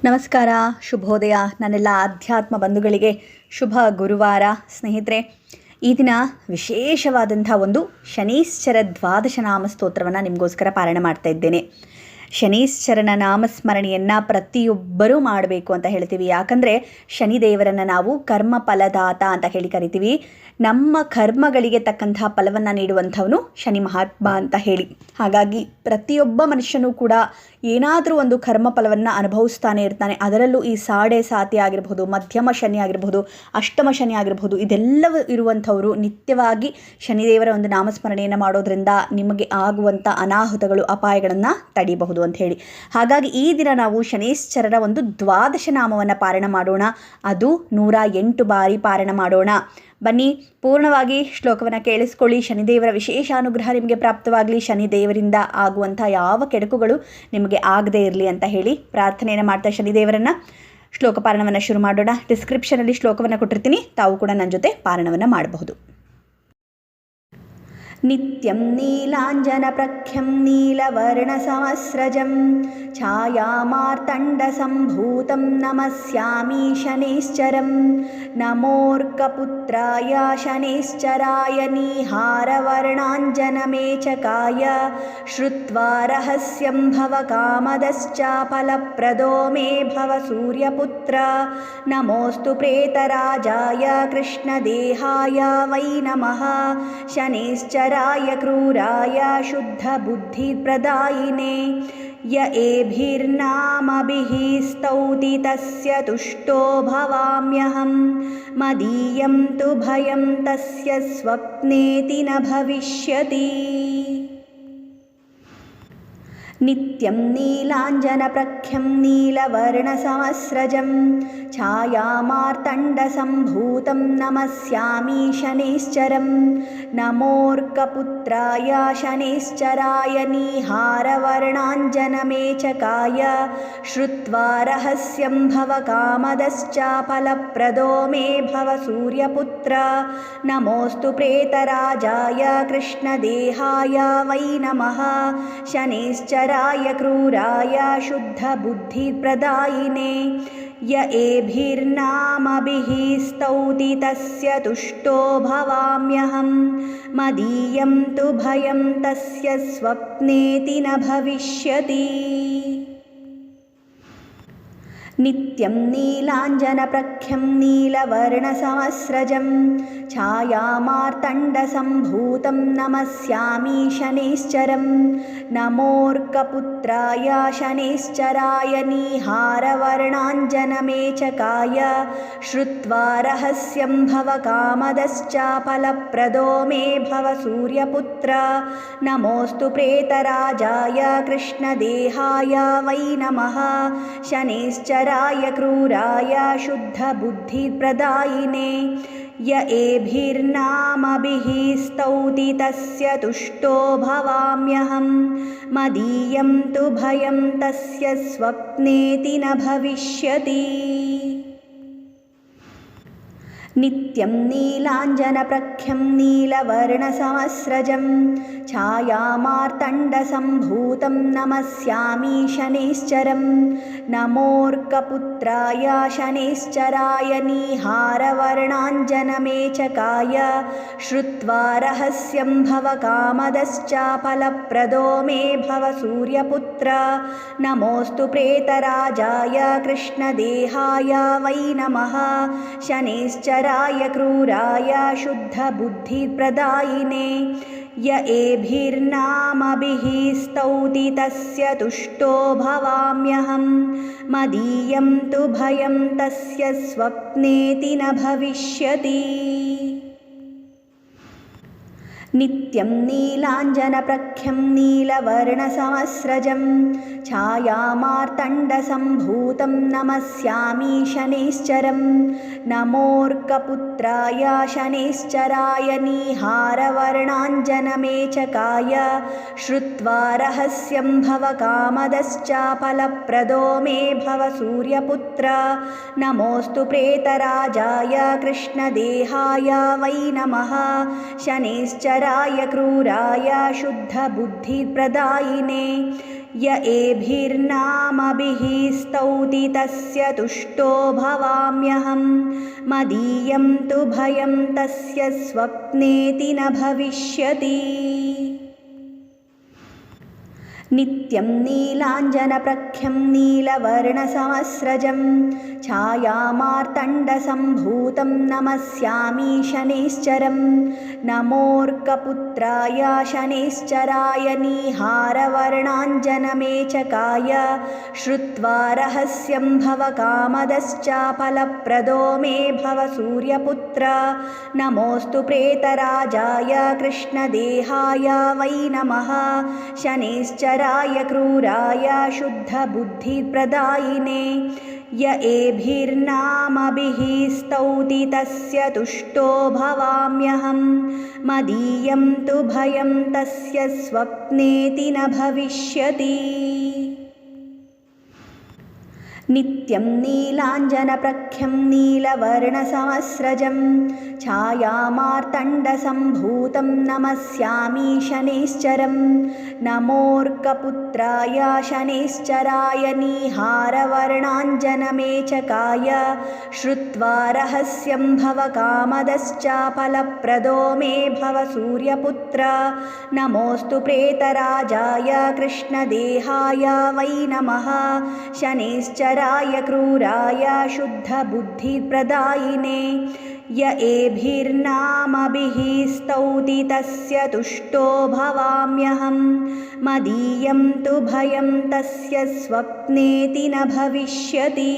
ನಮಸ್ಕಾರ, ಶುಭೋದಯ ನನ್ನೆಲ್ಲ ಆಧ್ಯಾತ್ಮ ಬಂಧುಗಳಿಗೆ. ಶುಭ ಗುರುವಾರ ಸ್ನೇಹಿತರೆ. ಈ ದಿನ ವಿಶೇಷವಾದಂಥ ಒಂದು ಶನೀಶ್ಚರ ದ್ವಾದಶ ನಾಮ ಸ್ತೋತ್ರವನ್ನು ನಿಮಗೋಸ್ಕರ ಪಾರಾಯಣ ಮಾಡ್ತಾ ಇದ್ದೇನೆ. ಶನೀಶ್ಚರನ ನಾಮಸ್ಮರಣೆಯನ್ನು ಪ್ರತಿಯೊಬ್ಬರೂ ಮಾಡಬೇಕು ಅಂತ ಹೇಳ್ತೀವಿ. ಯಾಕಂದರೆ ಶನಿದೇವರನ್ನು ನಾವು ಕರ್ಮ ಫಲದಾತ ಅಂತ ಹೇಳಿ ಕರಿತೀವಿ. ನಮ್ಮ ಕರ್ಮಗಳಿಗೆ ತಕ್ಕಂಥ ಫಲವನ್ನು ನೀಡುವಂಥವನು ಶನಿ ಮಹಾತ್ಮ ಅಂತ ಹೇಳಿ. ಹಾಗಾಗಿ ಪ್ರತಿಯೊಬ್ಬ ಮನುಷ್ಯನೂ ಕೂಡ ಏನಾದರೂ ಒಂದು ಕರ್ಮ ಫಲವನ್ನು ಅನುಭವಿಸ್ತಾನೆ ಇರ್ತಾನೆ. ಅದರಲ್ಲೂ ಈ ಸಾಡೆ ಸಾತಿ ಆಗಿರಬಹುದು, ಮಧ್ಯಮ ಶನಿ ಆಗಿರಬಹುದು, ಅಷ್ಟಮ ಶನಿ ಆಗಿರಬಹುದು, ಇದೆಲ್ಲವೂ ಇರುವಂಥವರು ನಿತ್ಯವಾಗಿ ಶನಿದೇವರ ಒಂದು ನಾಮಸ್ಮರಣೆಯನ್ನು ಮಾಡೋದ್ರಿಂದ ನಿಮಗೆ ಆಗುವಂಥ ಅನಾಹುತಗಳು, ಅಪಾಯಗಳನ್ನು ತಡೆಯಬಹುದು ಅಂತ ಹೇಳಿ. ಹಾಗಾಗಿ ಈ ದಿನ ನಾವು ಶನೀಶ್ಚರನ ಒಂದು ದ್ವಾದಶ ನಾಮವನ್ನು ಪಾರಾಯಣ ಮಾಡೋಣ. ಅದು 108 ಬಾರಿ ಪಾರಾಯಣ ಮಾಡೋಣ. ಬನ್ನಿ, ಪೂರ್ಣವಾಗಿ ಶ್ಲೋಕವನ್ನು ಕೇಳಿಸ್ಕೊಳ್ಳಿ. ಶನಿದೇವರ ವಿಶೇಷ ಅನುಗ್ರಹ ನಿಮಗೆ ಪ್ರಾಪ್ತವಾಗಲಿ. ಶನಿದೇವರಿಂದ ಆಗುವಂಥ ಯಾವ ಕೆಡುಕುಗಳು ನಿಮಗೆ ಆಗದೇ ಇರಲಿ ಅಂತ ಹೇಳಿ ಪ್ರಾರ್ಥನೆಯನ್ನು ಮಾಡ್ತಾ ಶನಿದೇವರನ್ನು ಶ್ಲೋಕ ಪಾರಾಯಣವನ್ನು ಶುರು ಮಾಡೋಣ. ಡಿಸ್ಕ್ರಿಪ್ಷನಲ್ಲಿ ಶ್ಲೋಕವನ್ನು ಕೊಟ್ಟಿರ್ತೀನಿ, ತಾವು ಕೂಡ ನನ್ನ ಜೊತೆ ಪಾರಾಯಣವನ್ನು ಮಾಡಬಹುದು. ನಿತ್ಯಂ ನೀಲಾಂಜನಪ್ರಖ್ಯಂ ನೀಲವರ್ಣಸಮಸ್ರಜಂ ಛಾಯಾಮಾರ್ತಂಡಸಂಭೂತಂ ನಮಸ್ಯಾಮಿ ಶನೈಶ್ಚರಂ. ನಮೋರ್ಕಪುತ್ರಾಯ ಶನೈಶ್ಚರಾಯ ನೀಹಾರವರ್ಣಾಂಜನಮೇಚಕಾಯ ಶ್ರುತ್ವಾ ರಹಸ್ಯಂ ಭವಕಾಮದಶ್ಚಾಫಲಪ್ರದೋ ಮೇ ಭವ ಸೂರ್ಯಪುತ್ರ. ನಮೋऽस्तु ಪ್ರೇತರಾಜಾಯ ಕೃಷ್ಣದೇಹಾಯ ವೈ ನಮಃ. ಶನೈಶ್ಚರಾಯ ಕ್ರೂರಾಯ ಶುದ್ಧಬುದ್ಧಿಪ್ರದಾಯಿನೇ. ಯ ಏಭಿರ್ನಾಮಭಿಃ ಸ್ತೌತಿ ತಸ್ಯ ತುಷ್ಟೋ ಭವಾಮ್ಯಹಂ. ಮದೀಯಂ ತು ಭಯಂ ತಸ್ಯ ಸ್ವಪ್ನೇತಿ ನ ಭವಿಷ್ಯತಿ. ನಿತ್ಯಂ ನೀಲಾಂಜನಪ್ರಖ್ಯಂ ನೀಲವರ್ಣಸಮಸ್ರಜಂ ಛಾಯಾಮಾರ್ತಂಡಸಂಭೂತಂ ನಮಸ್ಯಾಮಿ ಶನೈಶ್ಚರಂ. ನಮೋರ್ಕಪುತ್ರಾಯ ಶನೈಶ್ಚರಾಯ ನೀಹಾರವರ್ಣಾಂಜನಮೇಚಕಾಯ ಶ್ರುತ್ವಾ ರಹಸ್ಯಂ ಭವಕಾಮದಶ್ಚಾಫಲಪ್ರದೋ ಮೇ ಭವ ಸೂರ್ಯಪುತ್ರ. ನಮೋऽस्तु ಪ್ರೇತರಾಜಾಯ ಕೃಷ್ಣದೇಹಾಯ ವೈ ನಮಃ. ಶನೈಶ್ಚರಾಯ ಕ್ರೂರಾಯ ಶುದ್ಧಬುದ್ಧಿಪ್ರದಾಯಿನೇ. ಯ ಏಭಿರ್ನಾಮಭಿಃ ಸ್ತೌತಿ ತಸ್ಯ ತುಷ್ಟೋ ಭವಾಮ್ಯಹಂ. ಮದೀಯಂ ತು ಭಯಂ ತಸ್ಯ ಸ್ವಪ್ನೇತಿ ನ ಭವಿಷ್ಯತಿ. ನಿತ್ಯಂ ನೀಲಾಂಜನಪ್ರಖ್ಯಂ ನೀಲವರ್ಣಸಮಸ್ರಜಂ ಛಾಯಾಮಾರ್ತಂಡಸಂಭೂತಂ ನಮಸ್ಯಾಮಿ ಶನೈಶ್ಚರಂ. ನಮೋರ್ಕಪುತ್ರಾಯ ಶನೈಶ್ಚರಾಯ ನೀಹಾರವರ್ಣಾಂಜನಮೇಚಕಾಯ ಶ್ರುತ್ವಾ ರಹಸ್ಯಂ ಭವಕಾಮದಶ್ಚಾಫಲಪ್ರದೋ ಮೇ ಭವ ಸೂರ್ಯಪುತ್ರ. ನಮೋऽस्तु ಪ್ರೇತರಾಜಾಯ ಕೃಷ್ಣದೇಹಾಯ ವೈ ನಮಃ. ಶನೈಶ್ಚರಾಯ ಕ್ರೂರಾಯ ಶುದ್ಧಬುದ್ಧಿಪ್ರದಾಯಿನೇ. ಯ ಏಭಿರ್ನಾಮಭಿಃ ಸ್ತೌತಿ ತಸ್ಯ ತುಷ್ಟೋ ಭವಾಮ್ಯಹಂ. ಮದೀಯಂ ತು ಭಯಂ ತಸ್ಯ ಸ್ವಪ್ನೇತಿ ನ ಭವಿಷ್ಯತಿ. ನಿತ್ಯಂ ನೀಲಾಂಜನಪ್ರಖ್ಯಂ ನೀಲವರ್ಣಸಮಸ್ರಜಂ ಛಾಯಾಮಾರ್ತಂಡಸಂಭೂತಂ ನಮಸ್ಯಾಮಿ ಶನೈಶ್ಚರಂ. ನಮೋರ್ಕಪುತ್ರಾಯ ಶನೈಶ್ಚರಾಯ ನೀಹಾರವರ್ಣಾಂಜನಮೇಚಕಾಯ ಶ್ರುತ್ವಾ ರಹಸ್ಯಂ ಭವಕಾಮದಶ್ಚಾಫಲಪ್ರದೋ ಮೇ ಭವ ಸೂರ್ಯಪುತ್ರ. ನಮೋऽस्तु ಪ್ರೇತರಾಜಾಯ ಕೃಷ್ಣದೇಹಾಯ ವೈ ನಮಃ. ಶನೈಶ್ಚರಾಯ ಕ್ರೂರಾಯ ಶುದ್ಧಬುದ್ಧಿಪ್ರದಾಯಿನೇ. ಯ ಏಭಿರ್ನಾಮಭಿಃ ಸ್ತೌತಿ ತಸ್ಯ ತುಷ್ಟೋ ಭವಾಮ್ಯಹಂ. ಮದೀಯಂ ತು ಭಯಂ ತಸ್ಯ ಸ್ವಪ್ನೇತಿ ನ ಭವಿಷ್ಯತಿ. ನಿತ್ಯಂ ನೀಲಾಂಜನಪ್ರಖ್ಯಂ ನೀಲವರ್ಣಸಮಸ್ರಜಂ ಛಾಯಾಮಾರ್ತಂಡಸಂಭೂತಂ ನಮಸ್ಯಾಮಿ ಶನೈಶ್ಚರಂ. ನಮೋರ್ಕಪುತ್ರಾಯ ಶನೈಶ್ಚರಾಯ ನೀಹಾರವರ್ಣಾಂಜನಮೇಚಕಾಯ ಶ್ರುತ್ವಾ ರಹಸ್ಯಂ ಭವಕಾಮದಶ್ಚಾಫಲಪ್ರದೋ ಮೇ ಭವ ಸೂರ್ಯಪುತ್ರ. ನಮೋऽस्तु ಪ್ರೇತರಾಜಾಯ ಕೃಷ್ಣದೇಹಾಯ ವೈ ನಮಃ. ಶನೈಶ್ಚರಾಯ ಕ್ರೂರಾಯ ಶುದ್ಧಬುದ್ಧಿಪ್ರದಾಯಿನೇ. य एभिर्नामभिः स्तौति तस्य तुष्टो भवाम्यहं मदीयं तु भयं तस्य स्वप्नेति न भविष्यति। नित्यं नीलाञ्जनप्रख्यं नीलवर्णसमस्रजं छायामार्तण्डसम्भूतं नमस्यामि शनैश्चरं नमोऽर्कपुत्राय शनैश्चराय नीहारवर्णाञ्जनमेचकाय श्रुत्वा रहस्यं भवकामदश्चाफलप्रदो मे भव सूर्यपुत्र नमोऽस्तु प्रेतराजाय कृष्णदेहाय वै नमः शनैश्चराय क्रूराय शुद्धबुद्धिप्रदायिने य एभिर्नामभिः स्तौति तस्य तुष्टो भवाम्यहं मदीयं तु भयं तस्य स्वप्नेति न भविष्यति। नित्यं नीलाञ्जनप्रख्यं नीलवर्णसमस्रजं छायामार्तण्डसम्भूतं नमस्यामि शनैश्चरं नमोऽर्कपुत्राय शनैश्चराय नीहारवर्णाञ्जनमेचकाय श्रुत्वा रहस्यं भवकामदश्चाफलप्रदो मे भव सूर्यपुत्र नमोऽस्तु प्रेतराजाय कृष्णदेहाय वै नमः शनैश्चराय क्रूराय शुद्धबुद्धिप्रदायिने य एभिर्नामभिः स्तौति तस्य तुष्टो भवाम्यहं मदीयं तु भयं तस्य स्वप्नेति न भविष्यति।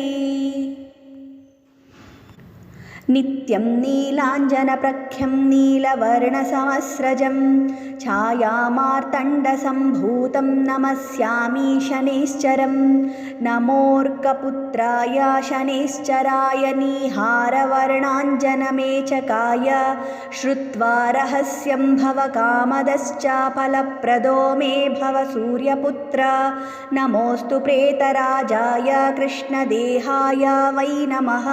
नित्यं नीलाञ्जनप्रख्यं नीलवर्णसमस्रजं छायामार्तण्डसम्भूतं नमस्यामि शनैश्चरं नमोऽर्कपुत्राय शनैश्चराय नीहारवर्णाञ्जनमेचकाय श्रुत्वा रहस्यं भवकामदश्चाफलप्रदो मे भव सूर्यपुत्र नमोऽस्तु प्रेतराजाय कृष्णदेहाय वै नमः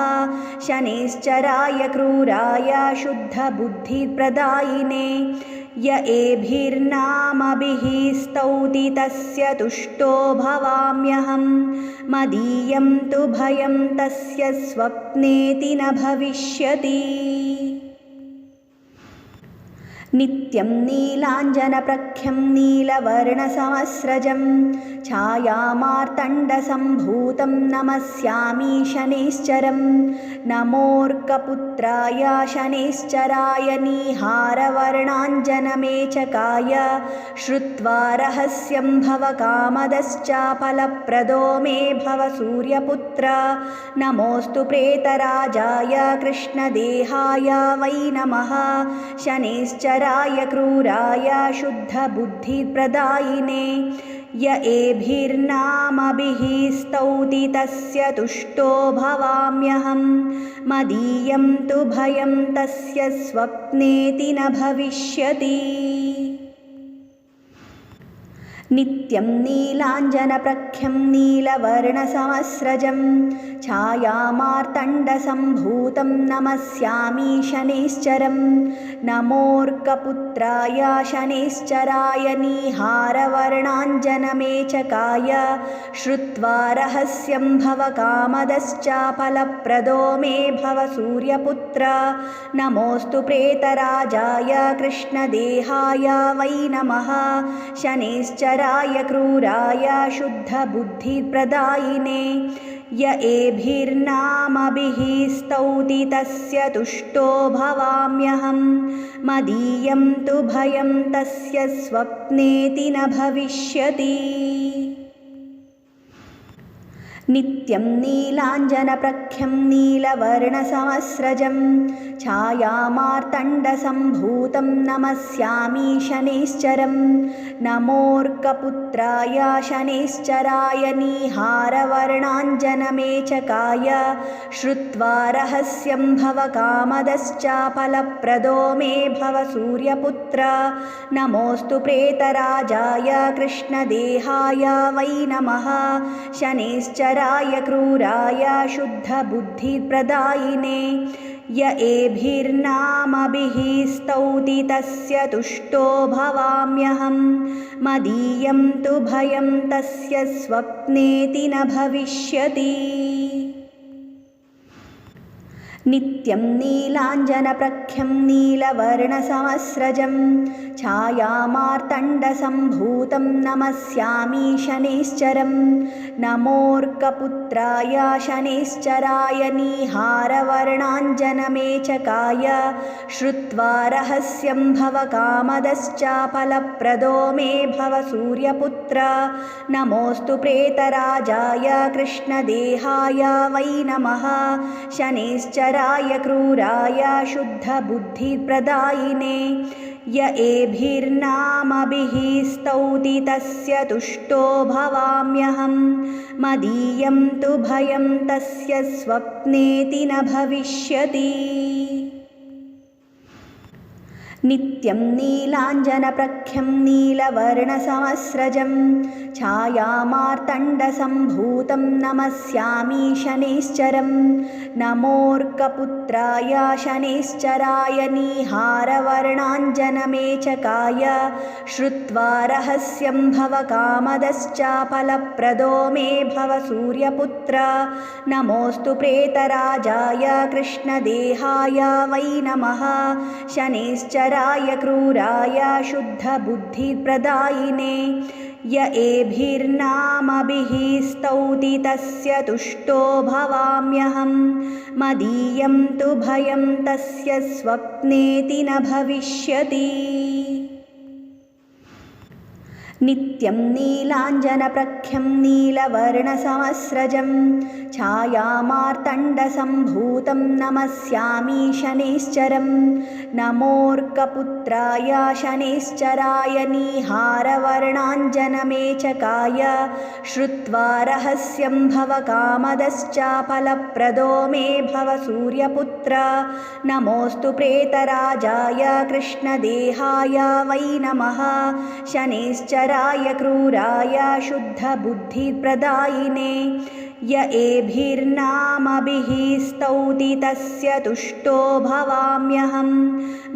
शनैश्चराय क्रूराय शुद्धबुद्धिप्रदायिने य एभिर्नामभिः स्तौति तस्य तुष्टो भवाम्यहं मदीयं तु भयं तस्य स्वप्नेति न भविष्यति। नित्यं नीलाञ्जनप्रख्यं नीलवर्णसमस्रजं छायामार्तण्डसम्भूतं नमस्यामि शनैश्चरं नमोऽर्कपुत्राय शनैश्चराय नीहारवर्णाञ्जनमेचकाय श्रुत्वा रहस्यं भवकामदश्चाफलप्रदो मे भव सूर्यपुत्र नमोऽस्तु प्रेतराजाय कृष्णदेहाय वै नमः शनैश्चराय क्रूराय शुद्धबुद्धिप्रदायिने य एभिर्नामभिः स्तौति तस्य तुष्टो भवाम्यहं मदीयं तु भयं तस्य स्वप्नेति न भविष्यति। नित्यं नीलाञ्जनप्रख्यं नीलवर्णसमस्रजं छायामार्तण्डसम्भूतं नमस्यामि शनैश्चरं नमोऽर्कपुत्राय शनैश्चराय नीहारवर्णाञ्जनमेचकाय श्रुत्वा रहस्यं भवकामदश्चाफलप्रदो मे भव सूर्यपुत्र नमोऽस्तु प्रेतराजाय कृष्णदेहाय वै नमः शनैश्चराय क्रूराय शुद्धबुद्धिप्रदायिने य एभिर्नामभिः स्तौति तस्य तुष्टो भवाम्यहं मदीयं तु भयं तस्य स्वप्नेति न भविष्यति। नित्यं नीलाञ्जनप्रख्यं नीलवर्णसमस्रजं छायामार्तण्डसम्भूतं नमस्यामि शनैश्चरं नमोऽर्कपुत्राय शनैश्चराय नीहारवर्णाञ्जनमेचकाय श्रुत्वा रहस्यं भवकामदश्चाफलप्रदो मे भव सूर्यपुत्र नमोऽस्तु प्रेतराजाय कृष्णदेहाय वै नमः शनैश्चराय क्रूराय शुद्धबुद्धिप्रदायिने य एभिर्नामभिः स्तौति तस्य तुष्टो भवाम्यहं मदीयं तु भयं तस्य स्वप्नेति न भविष्यति। नित्यं नीलाञ्जनप्रख्यं नीलवर्णसमस्रजं छायामार्तण्डसम्भूतं नमस्यामि शनैश्चरं नमोऽर्कपुत्राय शनैश्चराय नीहारवर्णाञ्जनमेचकाय श्रुत्वा रहस्यं भवकामदश्चाफलप्रदो मे भव सूर्यपुत्र नमोऽस्तु प्रेतराजाय कृष्णदेहाय वै नमः शनैश्चराय क्रूराय शुद्धबुद्धिप्रदायिने य एभिर्नामभिः स्तौति तस्य तुष्टो भवाम्यहं मदीयं तु भयं तस्य स्वप्नेति न भविष्यति। नित्यं नीलाञ्जनप्रख्यं नीलवर्णसमस्रजं छायामार्तण्डसम्भूतं नमस्यामि शनैश्चरं नमोऽर्कपुत्राय शनैश्चराय नीहारवर्णाञ्जनमेचकाय श्रुत्वा रहस्यं भवकामदश्चाफलप्रदो मे भव सूर्यपुत्र नमोऽस्तु प्रेतराजाय कृष्णदेहाय वै नमः शनैश्चराय क्रूराय शुद्धबुद्धिप्रदायिने य एभिर्नामभिः स्तौति तस्य तुष्टो भवाम्यहं मदीयं तु भयं तस्य स्वप्नेति न भविष्यति। नित्यं नीलाञ्जनप्रख्यं नीलवर्णसमस्रजं छायामार्तण्डसम्भूतं नमस्यामि शनैश्चरं नमोऽर्कपुत्राय शनैश्चराय नीहारवर्णाञ्जनमेचकाय श्रुत्वा रहस्यं भवकामदश्चाफलप्रदो मे भव सूर्यपुत्र नमोऽस्तु प्रेतराजाय कृष्णदेहाय वै नमः शनैश्चराय क्रूराय शुद्धबुद्धिप्रदायिने य एभिर्नामभिः स्तौति तस्य तुष्टो भवाम्यहं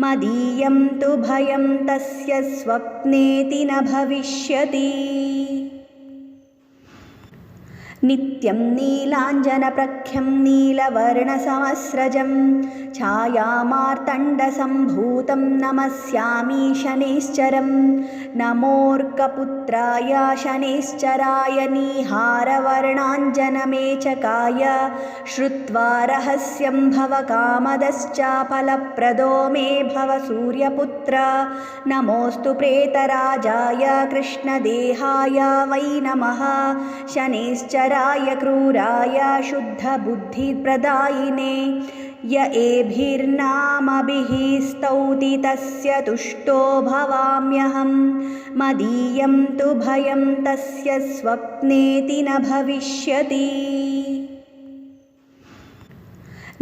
मदीयं तु भयं तस्य स्वप्नेति न भविष्यति। नित्यं नीलाञ्जनप्रख्यं नीलवर्णसमस्रजं छायामार्तण्डसम्भूतं नमस्यामि शनैश्चरं नमोऽर्कपुत्राय शनैश्चराय नीहारवर्णाञ्जनमेचकाय श्रुत्वा रहस्यं भवकामदश्चाफलप्रदो मे भव सूर्यपुत्र नमोऽस्तु प्रेतराजाय कृष्णदेहाय वै नमः शनैश्चराय क्रूराय शुद्धबुद्धिप्रदायिने य एभिर्नामभिः स्तौति तस्य तुष्टो भवाम्यहं मदीयं तु भयं तस्य स्वप्नेति न भविष्यति।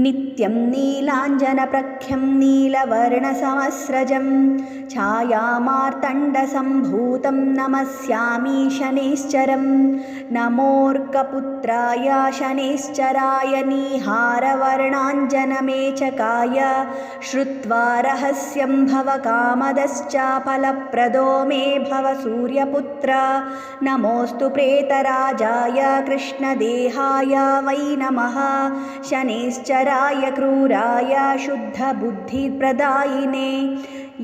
नित्यं नीलाञ्जनप्रख्यं नीलवर्णसमस्रजं छायामार्तण्डसम्भूतं नमस्यामि शनैश्चरं नमोऽर्कपुत्राय शनैश्चराय नीहारवर्णाञ्जनमेचकाय श्रुत्वा रहस्यं भवकामदश्चाफलप्रदो मे भव सूर्यपुत्र नमोऽस्तु प्रेतराजाय कृष्णदेहाय वै नमः शनैश्चराय क्रूराय शुद्धबुद्धिप्रदायिने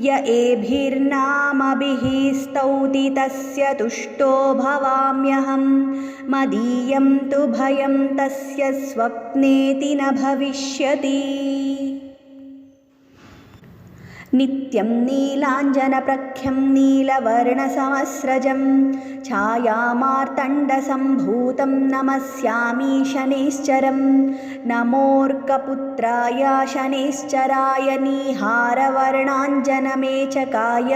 य एभिर्नामभिः स्तौति तस्य तुष्टो भवाम्यहं मदीयं तु भयं तस्य स्वप्नेति न भविष्यति। नित्यं नीलाञ्जनप्रख्यं नीलवर्णसमस्रजं छायामार्तण्डसम्भूतं नमस्यामि शनैश्चरं नमोऽर्कपुत्राय शनैश्चराय नीहारवर्णाञ्जनमेचकाय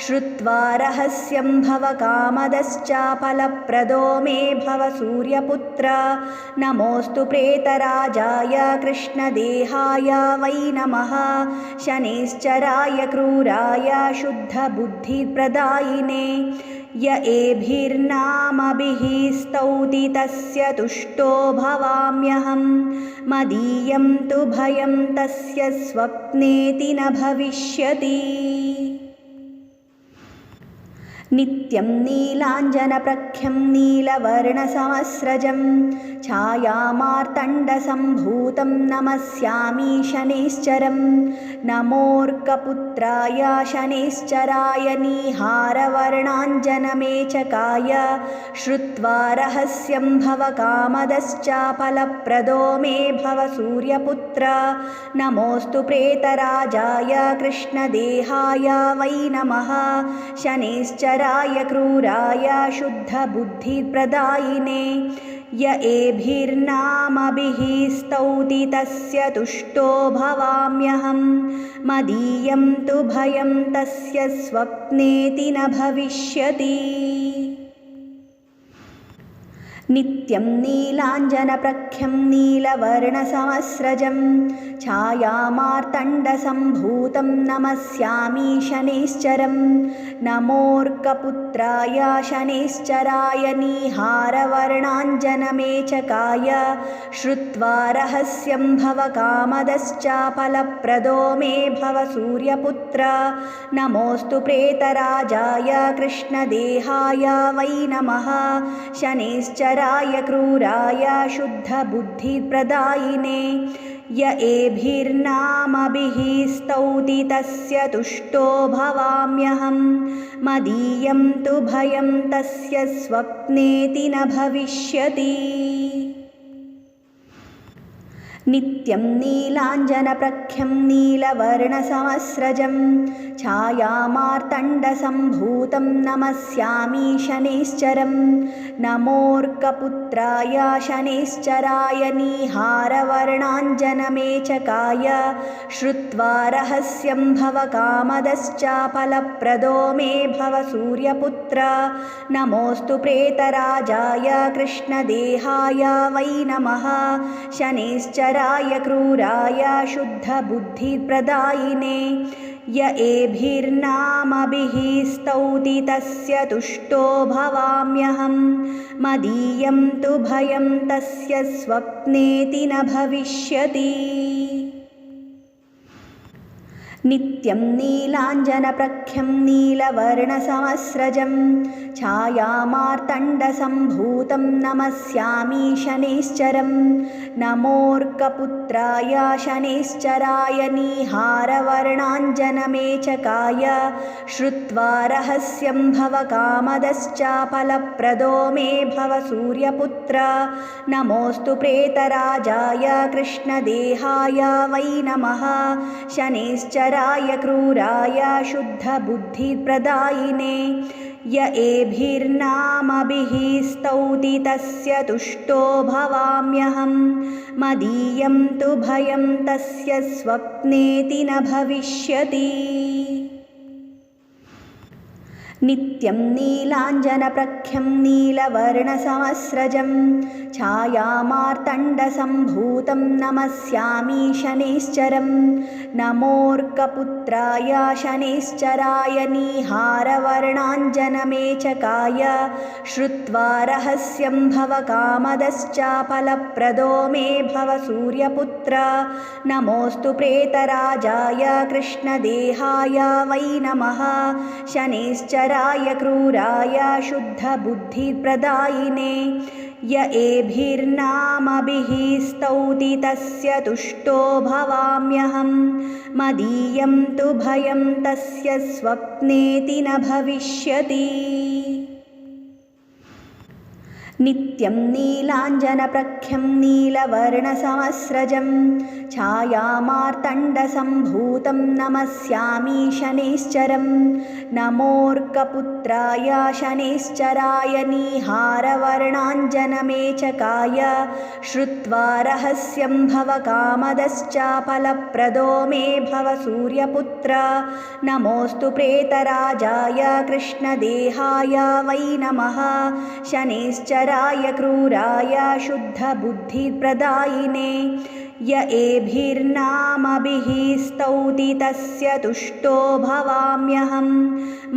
श्रुत्वा रहस्यं भवकामदश्चाफलप्रदो मे भव सूर्यपुत्र नमोऽस्तु प्रेतराजाय कृष्णदेहाय वै नमः शनैश्चराय क्रूराय शुद्धबुद्धिप्रदायिने य एभिर्नामभिः स्तौति तस्य तुष्टो भवाम्यहं मदीयं तु भयं तस्य स्वप्नेति न भविष्यति। नित्यं नीलाञ्जनप्रख्यं नीलवर्णसमस्रजं छायामार्तण्डसम्भूतं नमस्यामि शनैश्चरं नमोऽर्कपुत्राय शनैश्चराय नीहारवर्णाञ्जनमेचकाय श्रुत्वा रहस्यं भवकामदश्चाफलप्रदो मे भव सूर्यपुत्र। नमोऽस्तु प्रेतराजाय कृष्णदेहाय वै नमः शनैश्चराय क्रूराय शुद्धबुद्धिप्रदायिने। य एभिर्नामभिः स्तौति तस्य तुष्टो भवाम्यहं मदीयं तु भयं तस्य स्वप्नेति न भविष्यति। नित्यं नीलाञ्जनप्रख्यं नीलवर्णसमस्रजं छायामार्तण्डसम्भूतं नमस्यामि शनैश्चरं नमोऽर्कपुत्राय शनैश्चराय नीहारवर्णाञ्जनमेचकाय श्रुत्वा रहस्यं भवकामदश्चाफलप्रदो मे भव सूर्यपुत्र। नमोऽस्तु प्रेतराजाय कृष्णदेहाय वै नमः शनैश्चराय क्रूराय शुद्धबुद्धिप्रदायिने। य एभिर्नामभिः स्तौति तस्य तुष्टो भवाम्यहं मदीयं तु भयं तस्य स्वप्नेति न भविष्यति। नित्यं नीलाञ्जनप्रख्यं नीलवर्णसमस्रजं छायामार्तण्डसम्भूतं नमस्यामि शनैश्चरं नमोऽर्कपुत्राय शनैश्चराय नीहारवर्णाञ्जनमेचकाय श्रुत्वा रहस्यं भवकामदश्चाफलप्रदो मे भव सूर्यपुत्र। नमोऽस्तु प्रेतराजाय कृष्णदेहाय वै नमः शनैश्चराय क्रूराय शुद्धबुद्धिप्रदायिने। य एभिर्नामभिः स्तौति तस्य तुष्टो भवाम्यहं मदीयं तु भयं तस्य स्वप्नेति न भविष्यति। नित्यं नीलाञ्जनप्रख्यं नीलवर्णसमस्रजं छायामार्तण्डसम्भूतं नमस्यामि शनैश्चरं नमोऽर्कपुत्राय शनैश्चराय नीहारवर्णाञ्जनमेचकाय श्रुत्वा रहस्यं भवकामदश्चाफलप्रदो मे भव सूर्यपुत्र। नमोऽस्तु प्रेतराजाय कृष्णदेहाय वै नमः शनैश्चराय क्रूराय शुद्धबुद्धिप्रदायिने। य एभिर्नामभिः स्तौति तस्य तुष्टो भवाम्यहं मदीयं तु भयं तस्य स्वप्नेति न भविष्यति। नित्यं नीलाञ्जनप्रख्यं नीलवर्णसमस्रजं छायामार्तण्डसम्भूतं नमस्यामि शनैश्चरं नमोऽर्कपुत्राय शनैश्चराय नीहारवर्णाञ्जनमेचकाय श्रुत्वा रहस्यं भवकामदश्चाफलप्रदो मे भव सूर्यपुत्र। नमोऽस्तु प्रेतराजाय कृष्णदेहाय वै नमः शनैश्चराय क्रूराय शुद्धबुद्धिप्रदायिने। य एभिर्नामभिः स्तौति तस्य तुष्टो भवाम्यहं मदीयं तु भयं तस्य स्वप्नेति न भविष्यति। नित्यं नीलाञ्जनप्रख्यं नीलवर्णसमस्रजं छायामार्तण्डसम्भूतं नमस्यामि शनैश्चरं नमोऽर्कपुत्राय शनैश्चराय नीहारवर्णाञ्जनमेचकाय श्रुत्वा रहस्यं भवकामदश्चाफलप्रदो मे भव सूर्यपुत्र। नमोऽस्तु प्रेतराजाय कृष्णदेहाय वै नमः शनैश्चराय क्रूराय शुद्धबुद्धिप्रदायिने। य एभिर्नामभिः स्तौति तस्य तुष्टो भवाम्यहं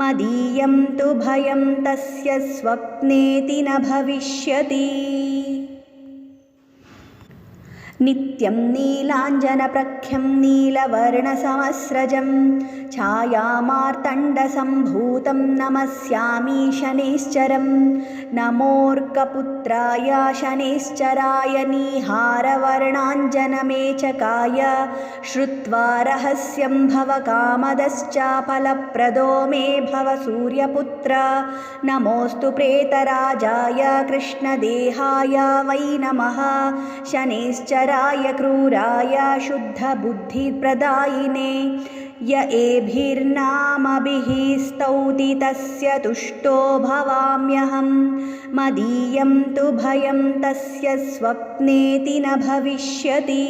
मदीयं तु भयं तस्य स्वप्नेति न भविष्यति। नित्यं नीलाञ्जनप्रख्यं नीलवर्णसमस्रजं छायामार्तण्डसम्भूतं नमस्यामि शनैश्चरं नमोऽर्कपुत्राय शनैश्चराय नीहारवर्णाञ्जनमेचकाय श्रुत्वा रहस्यं भवकामदश्चाफलप्रदो मे भव सूर्यपुत्र नमोऽस्तु प्रेतराजाय कृष्णदेहाय वै नमः शनैश्चराय क्रूराय शुद्धबुद्धिप्रदायिने य एभिर्नामभिः स्तौति तस्य तुष्टो भवाम्यहं मदीयं तु भयं तस्य स्वप्नेति न भविष्यति।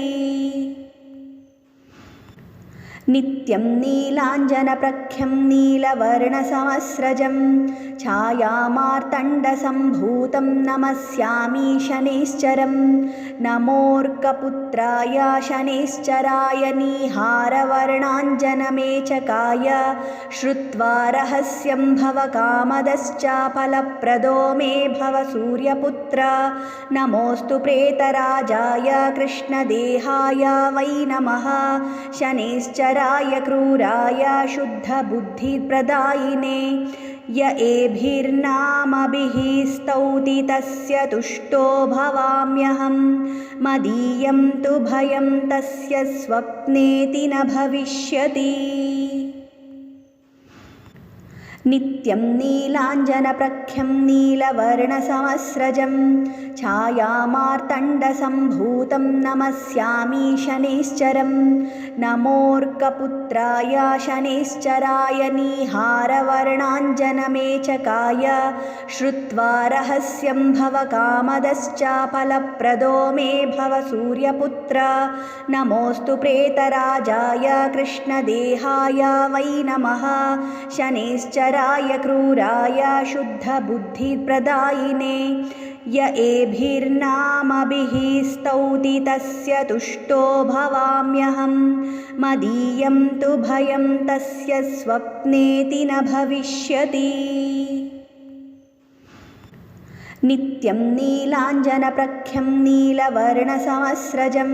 नित्यं नीलाञ्जनप्रख्यं नीलवर्णसमस्रजं छायामार्तण्डसम्भूतं नमस्यामि शनैश्चरं नमोऽर्कपुत्राय शनैश्चराय नीहारवर्णाञ्जनमेचकाय श्रुत्वा रहस्यं भवकामदश्चाफलप्रदो मे भव सूर्यपुत्र नमोऽस्तु प्रेतराजाय कृष्णदेहाय वै नमः शनैश्चराय क्रूराय शुद्धबुद्धिप्रदायिने य एभिर्नामभिः स्तौति तस्य तुष्टो भवाम्यहं मदीयं तु भयं तस्य स्वप्नेति न भविष्यति। नित्यं नीलाञ्जनप्रख्यं नीलवर्णसमस्रजं छायामार्तण्डसम्भूतं नमस्यामि शनैश्चरं नमोऽर्कपुत्राय शनैश्चराय नीहारवर्णाञ्जनमेचकाय श्रुत्वा रहस्यं भवकामदश्चाफलप्रदो मे भव सूर्यपुत्र नमोऽस्तु प्रेतराजाय कृष्णदेहाय वै नमः शनैश्चराय क्रूराय शुद्धबुद्धिप्रदायिने य एभिर्नामभिः स्तौति तस्य तुष्टो भवाम्यहं मदीयं तु भयं तस्य स्वप्नेति न भविष्यति। नित्यं नीलाञ्जनप्रख्यं नीलवर्णसमस्रजं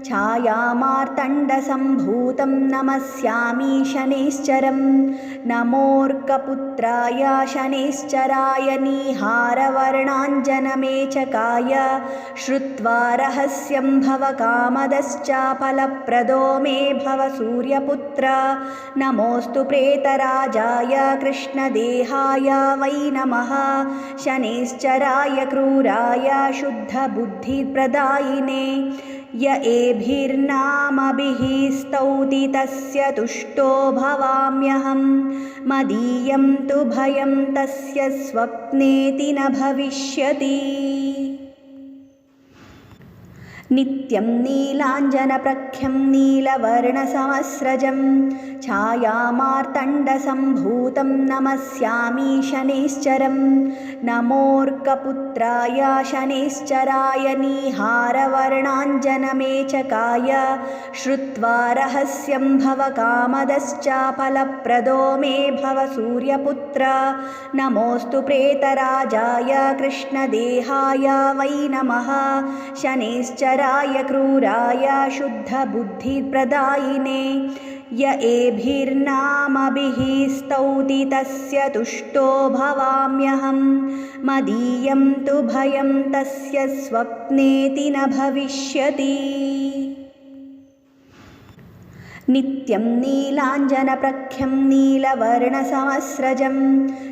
छायामार्तण्डसम्भूतं नमस्यामि शनैश्चरं नमोऽर्कपुत्राय शनैश्चराय नीहारवर्णाञ्जनमेचकाय श्रुत्वा रहस्यं भवकामदश्चाफलप्रदो मे भव सूर्यपुत्र नमोऽस्तु प्रेतराजाय कृष्णदेहाय वै नमः शनैश्चराय क्रूराय शुद्धबुद्धिप्रदायिने य एभिर्नामभिः स्तौति तस्य तुष्टो भवाम्यहं मदीयं तु भयं तस्य स्वप्नेति न भविष्यति। नित्यं नीलाञ्जनप्रख्यं नीलवर्णसमस्रजं छायामार्तण्डसम्भूतं नमस्यामि शनैश्चरं नमोऽर्कपुत्राय शनैश्चराय नीहारवर्णाञ्जनमेचकाय श्रुत्वा रहस्यं भवकामदश्चाफलप्रदो मे भव सूर्यपुत्र नमोऽस्तु प्रेतराजाय कृष्णदेहाय वै नमः शनैश्चराय क्रूराय शुद्धबुद्धिप्रदायिने य एभिर्नामभिः स्तौति तस्य तुष्टो भवाम्यहं मदीयं तु भयं तस्य स्वप्नेति न भविष्यति। नित्यं नीलाञ्जनप्रख्यं नीलवर्णसमस्रजं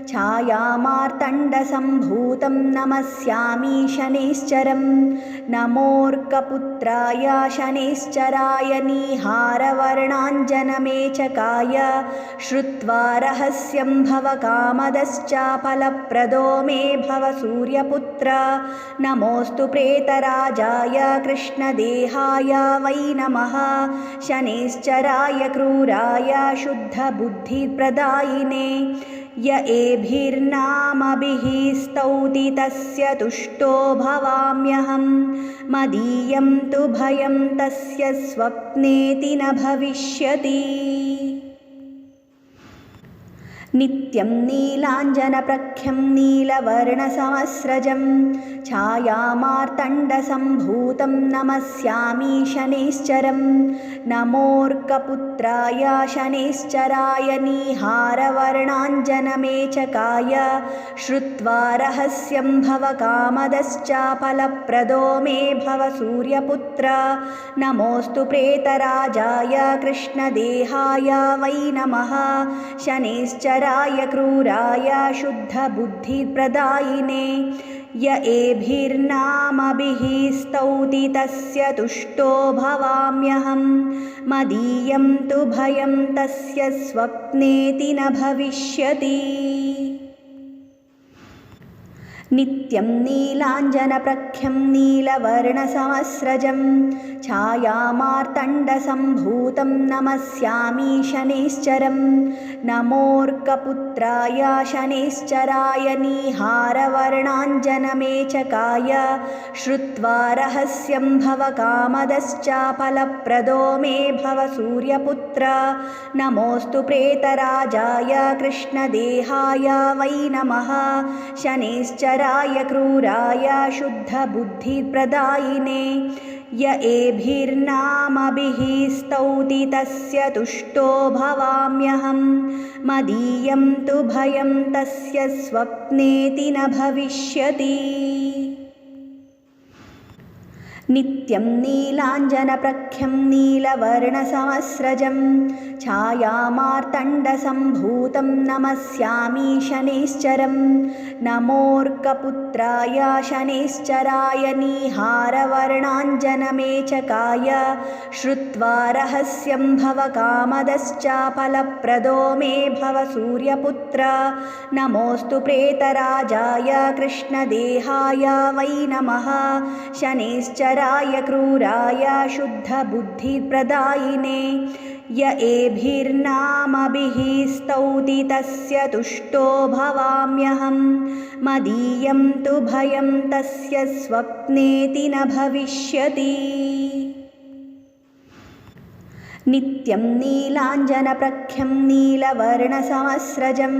छायामार्तण्डसम्भूतं नमस्यामि शनैश्चरं नमोऽर्कपुत्राय शनैश्चराय नीहारवर्णाञ्जनमेचकाय श्रुत्वा रहस्यं भवकामदश्चाफलप्रदो मे भव सूर्यपुत्र नमोऽस्तु प्रेतराजाय कृष्णदेहाय वै नमः शनैश्चराय क्रूराय शुद्धबुद्धिप्रदायिने य एभिर्नामभिः स्तौति तस्य तुष्टो भवाम्यहं मदीयं तु भयं तस्य स्वप्नेति न भविष्यति। नित्यं नीलाञ्जनप्रख्यं नीलवर्णसमस्रजं छायामार्तण्डसम्भूतं नमस्यामि शनैश्चरं नमोऽर्कपुत्राय शनैश्चराय नीहारवर्णाञ्जनमेचकाय श्रुत्वा रहस्यं भवकामदश्चाफलप्रदो मे भव सूर्यपुत्र नमोऽस्तु प्रेतराजाय कृष्णदेहाय वै नमः शनैश्चराय क्रूराय शुद्धबुद्धिप्रदायिने य एभिर्नामभिः स्तौति तस्य तुष्टो भवाम्यहं मदीयं तु भयं तस्य स्वप्नेति न भविष्यति। नित्यं नीलाञ्जनप्रख्यं नीलवर्णसमस्रजं छायामार्तण्डसम्भूतं नमस्यामि शनैश्चरं नमोऽर्कपुत्राय शनैश्चराय नीहारवर्णाञ्जनमेचकाय श्रुत्वा रहस्यं भवकामदश्चाफलप्रदो मे भव सूर्यपुत्र नमोऽस्तु प्रेतराजाय कृष्णदेहाय वै नमः शनैश्चराय क्रूराय शुद्धबुद्धिप्रदायिने य एभिर्नामभिः स्तौति तस्य तुष्टो भवाम्यहं मदीयं तु भयं तस्य स्वप्नेति न भविष्यति। नित्यं नीलाञ्जनप्रख्यं नीलवर्णसमस्रजं छायामार्तण्डसम्भूतं नमस्यामि शनैश्चरं नमोऽर्कपुत्राय शनैश्चराय नीहारवर्णाञ्जनमेचकाय श्रुत्वा रहस्यं भवकामदश्चाफलप्रदो मे भव सूर्यपुत्र नमोऽस्तु प्रेतराजाय कृष्णदेहाय वै नमः शनैश्चराय क्रूराय शुद्धबुद्धिप्रदायिने य एभिर्नामभिः स्तौति तस्य तुष्टो भवाम्यहं मदीयं तु भयं तस्य स्वप्नेति न भविष्यति। नित्यं नीलाञ्जनप्रख्यं नीलवर्णसमस्रजं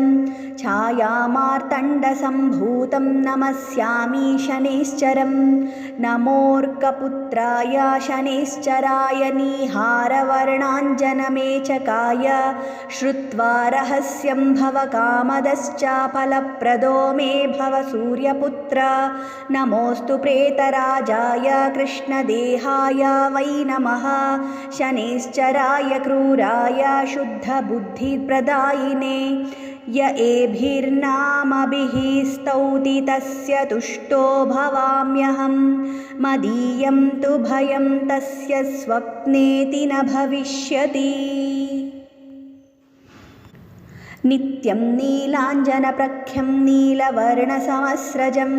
छायामार्तण्डसम्भूतं नमस्यामि शनैश्चरं नमोऽर्कपुत्राय शनैश्चराय नीहारवर्णाञ्जनमेचकाय श्रुत्वा रहस्यं भवकामदश्चाफलप्रदो मे भव सूर्यपुत्र नमोऽस्तु प्रेतराजाय कृष्णदेहाय वै नमः शनैश्चराय क्रूराय शुद्धबुद्धिप्रदायिने य एभिर्नामभिः स्तौति तस्य तुष्टो भवाम्यहं मदीयं तु भयं तस्य स्वप्नेति न भविष्यति। नित्यं नीलाञ्जनप्रख्यं नीलवर्णसमस्रजं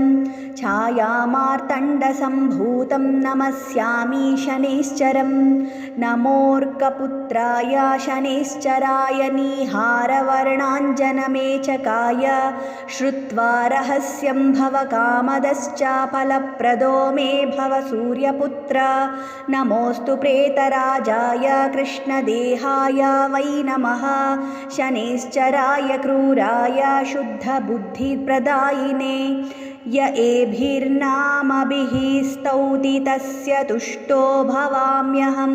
छायामार्तण्डसम्भूतं नमस्यामि शनैश्चरं नमोऽर्कपुत्राय शनैश्चराय नीहारवर्णाञ्जनमेचकाय श्रुत्वा रहस्यं भवकामदश्चाफलप्रदो मे भव सूर्यपुत्र नमोऽस्तु प्रेतराजाय कृष्णदेहाय वै नमः शनैश्चराय क्रूराय शुद्धबुद्धिप्रदायिने य एभिर्नामभिः स्तौति तस्य तुष्टो भवाम्यहं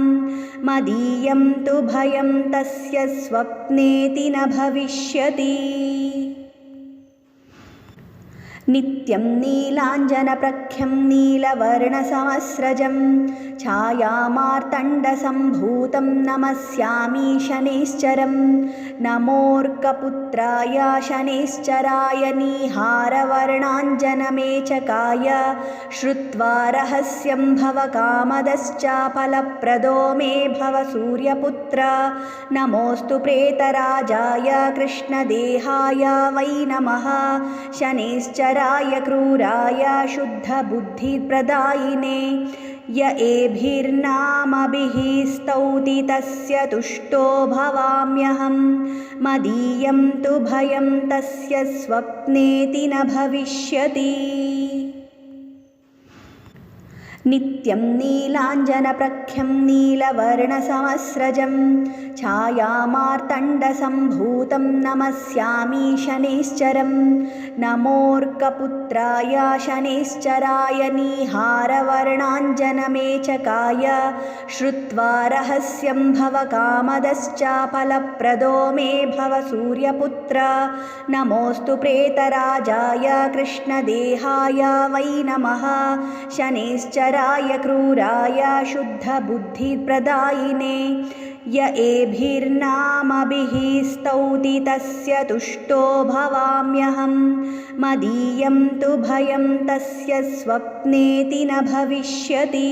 मदीयं तु भयं तस्य स्वप्नेति न भविष्यति। नित्यं नीलाञ्जनप्रख्यं नीलवर्णसमस्रजं छायामार्तण्डसम्भूतं नमस्यामि शनैश्चरं नमोऽर्कपुत्राय शनैश्चराय नीहारवर्णाञ्जनमेचकाय श्रुत्वा रहस्यं भवकामदश्चाफलप्रदो मे भव सूर्यपुत्र नमोऽस्तु प्रेतराजाय कृष्णदेहाय वै नमः शनैश्चराय शनैश्चराय क्रूराय शुद्धबुद्धिप्रदायिने य एभिर्नामभिः स्तौति तस्य तुष्टो भवाम्यहं मदीयं तु भयं तस्य स्वप्नेति न भविष्यति। नित्यं नीलाञ्जनप्रख्यं नीलवर्णसमस्रजं छायामार्तण्डसम्भूतं नमस्यामि शनैश्चरं नमोऽर्कपुत्राय शनैश्चराय नीहारवर्णाञ्जनमेचकाय श्रुत्वा रहस्यं भवकामदश्चाफलप्रदो मे भव सूर्यपुत्र नमोऽस्तु प्रेतराजाय कृष्णदेहाय वै नमः शनैश्चराय क्रूराय शुद्धबुद्धिप्रदायिने य एभिर्नामभिः स्तौति तस्य तुष्टो भवाम्यहं मदीयं तु भयं तस्य स्वप्नेति न भविष्यति।